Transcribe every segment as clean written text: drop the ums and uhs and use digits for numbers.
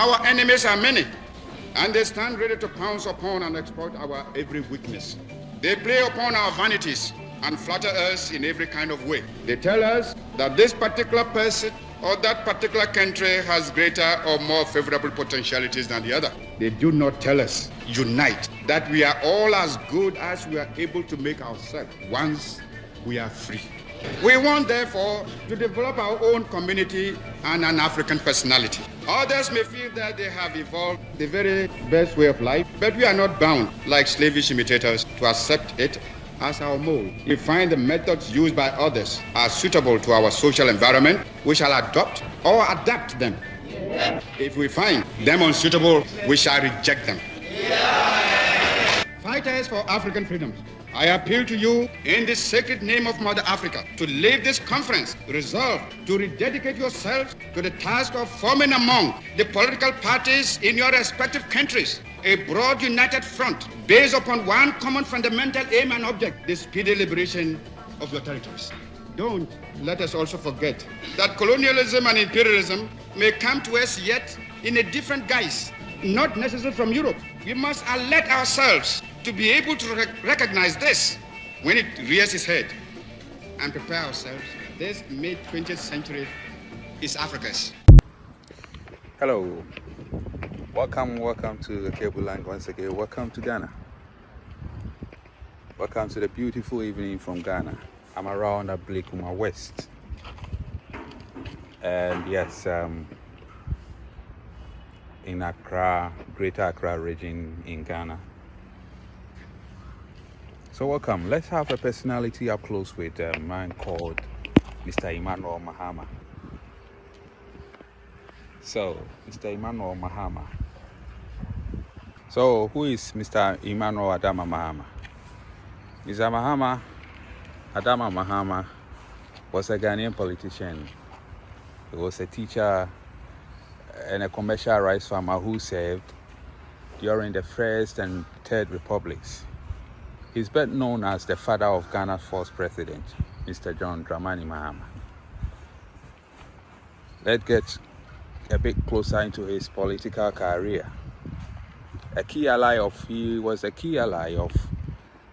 Our enemies are many, and they stand ready to pounce upon and exploit our every weakness. They play upon our vanities and flatter us in every kind of way. They tell us that this particular person or that particular country has greater or more favorable potentialities than the other. They do not tell us, unite, that we are all as good as we are able to make ourselves once we are free. We want, therefore, to develop our own community and an African personality. Others may feel that they have evolved the very best way of life, but we are not bound, like slavish imitators, to accept it as our mold. We find the methods used by others are suitable to our social environment, we shall adopt or adapt them. If we find them unsuitable, we shall reject them. Fighters for African freedoms, I appeal to you in the sacred name of Mother Africa to leave this conference resolved to rededicate yourselves to the task of forming among the political parties in your respective countries a broad united front based upon one common fundamental aim and object, the speedy liberation of your territories. Don't let us also forget that colonialism and imperialism may come to us yet in a different guise, not necessarily from Europe. We must alert ourselves to be able to recognize this when it rears its head and prepare ourselves. This mid-20th century is Africa's. Hello, welcome to the Cable Land once again. Welcome to Ghana. Welcome to the beautiful evening from Ghana. I'm around at Blakuma West, and yes, in Accra, Greater Accra region in Ghana. So welcome. Let's have a personality up close with a man called Mr. Emmanuel Mahama. So, Mr. Emmanuel Mahama. So, who is Mr. Emmanuel Adama Mahama? Mr. Adama Mahama was a Ghanaian politician. He was a teacher and a commercial rice farmer who served during the First and Third Republics. He's best known as the father of Ghana's first president, Mr. John Dramani Mahama. Let's get a bit closer into his political career. He was a key ally of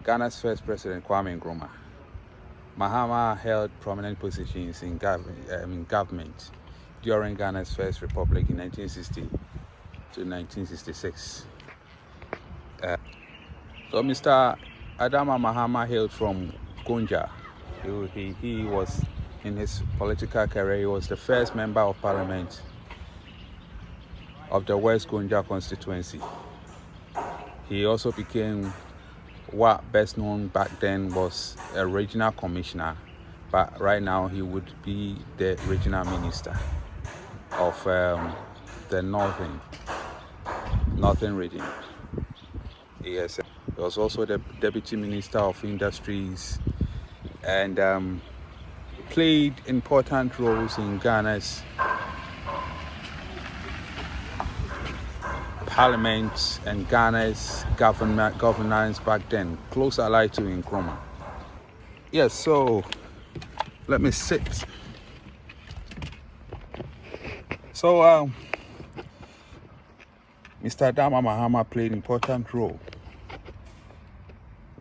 Ghana's first president, Kwame Nkrumah. Mahama held prominent positions in government during Ghana's first republic in 1960 to 1966. So Mr. Adama Mahama hailed from Gonja. He was, in his political career, he was the first member of parliament of the West Gonja constituency. He also became what best known back then was a regional commissioner, but right now he would be the regional minister of the northern region. Yes, he was also the deputy minister of industries and played important roles in Ghana's parliament and Ghana's governance back then, close allied to Nkrumah. Yes, so let me sit. So Mr. Adama Mahama played an important role.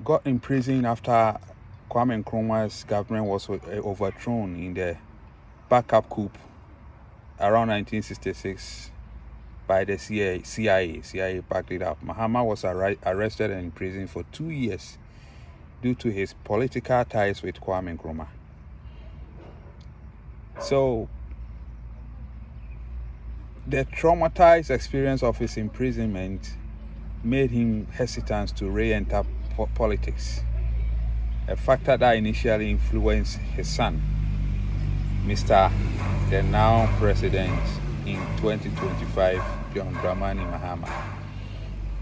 Got imprisoned after Kwame Nkrumah's government was overthrown in the backup coup around 1966 by the CIA. CIA backed it up. Mahama was arrested and imprisoned for 2 years due to his political ties with Kwame Nkrumah. So the traumatized experience of his imprisonment made him hesitant to re-enter politics, a factor that initially influenced his son, Mr. the now president in 2025, John Dramani Mahama,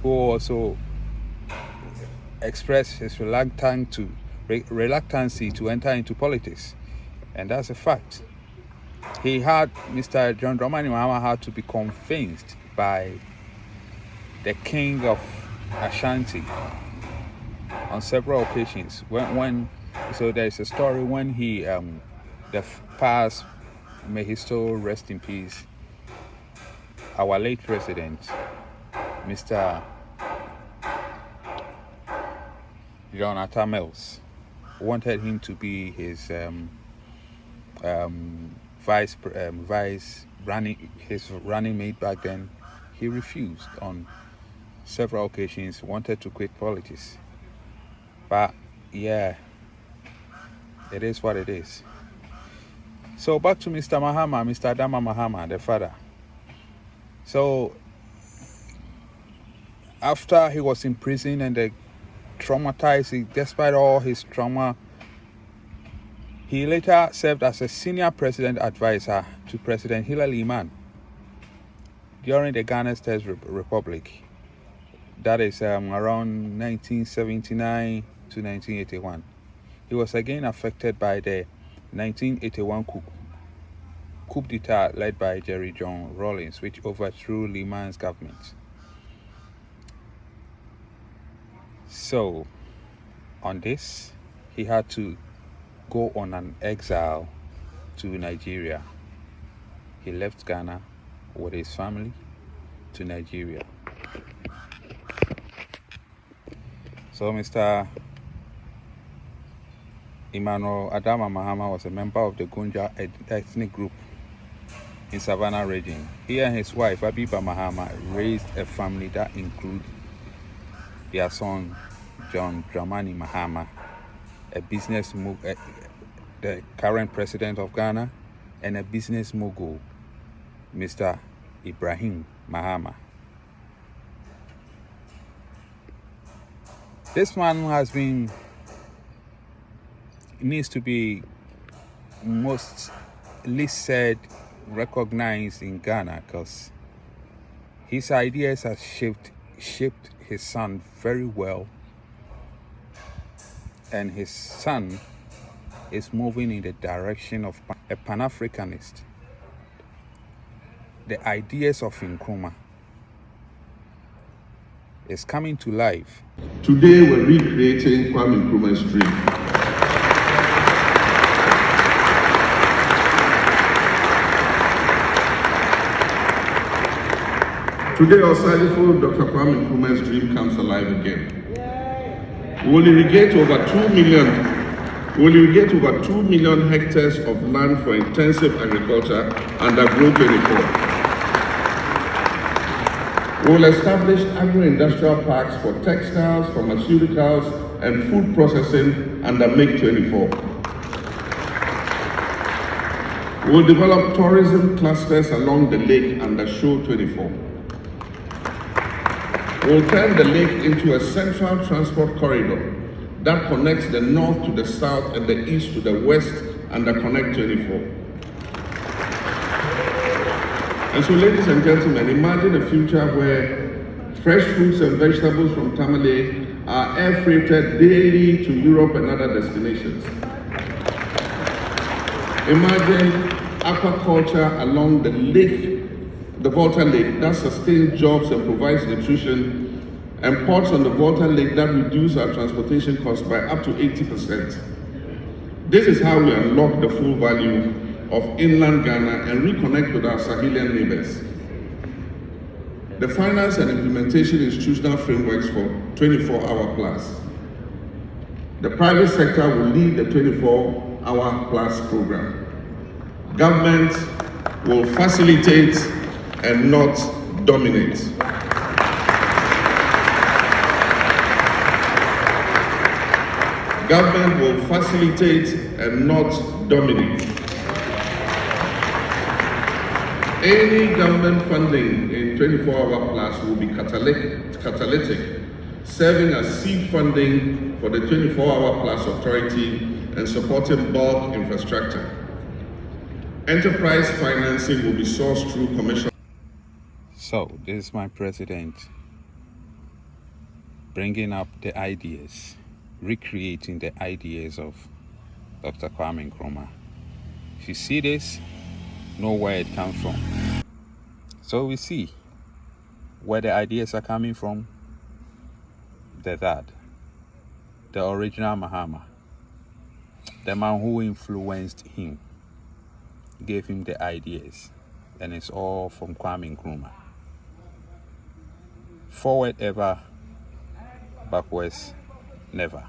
who also expressed his reluctancy to enter into politics, and that's a fact. Mr. John Dramani Mahama had to be convinced by the king of Ashanti on several occasions. So there's a story when he, the past, may his soul rest in peace, our late president, Mr. Jonathan Mills, wanted him to be his vice running mate back then. He refused on several occasions, wanted to quit politics. But yeah, it is what it is. So back to Mr. Mahama, Mr. Adama Mahama, the father. So after he was in prison and they traumatized him, despite all his trauma, he later served as a senior president advisor to President Hillary Liman during the Ghana's Third Republic. That is around 1979 to 1981. He was again affected by the 1981 coup d'etat led by Jerry John Rawlings, which overthrew Liman's government. So, on this, he had to go on an exile to Nigeria. He left Ghana with his family to Nigeria. So, Mr. Emmanuel Adama Mahama was a member of the Gunja ethnic group in Savannah region. He and his wife, Abiba Mahama, raised a family that includes their son, John Dramani Mahama, a business the current president of Ghana, and a business mogul, Mr. Ibrahim Mahama. This man needs to be mostly said, recognized in Ghana, because his ideas have shaped his son very well, and his son is moving in the direction of a Pan-Africanist. The ideas of Nkrumah is coming to life. Today we're recreating Kwame Nkrumah's dream. Today, Osadifo Dr. Kwame Nkrumah's dream comes alive again. We will irrigate over 2 million hectares of land for intensive agriculture under Grow 24. We will establish agro-industrial parks for textiles, pharmaceuticals, and food processing under Make 24. We will develop tourism clusters along the lake under Show 24. We will turn the lake into a central transport corridor that connects the north to the south and the east to the west under Connect 24. And so, ladies and gentlemen, imagine a future where fresh fruits and vegetables from Tamale are air freighted daily to Europe and other destinations. Imagine aquaculture along the lake, the Volta Lake, that sustains jobs and provides nutrition, and ports on the Volta Lake that reduce our transportation costs by up to 80%. This is how we unlock the full value of inland Ghana and reconnect with our Sahelian neighbors. The finance and implementation institutional frameworks for 24-hour plus. The private sector will lead the 24-hour plus program. Government will facilitate and not dominate. Government will facilitate and not dominate. Any government funding in 24-hour plus will be catalytic, serving as seed funding for the 24-hour plus authority and supporting bulk infrastructure. Enterprise financing will be sourced through commercial. So, this is my president bringing up the ideas, recreating the ideas of Dr. Kwame Nkrumah. If you see this, know where it comes from. So we see where the ideas are coming from. The dad, the original Mahama, the man who influenced him, gave him the ideas, and it's all from Kwame Nkrumah. Forward ever, backwards never.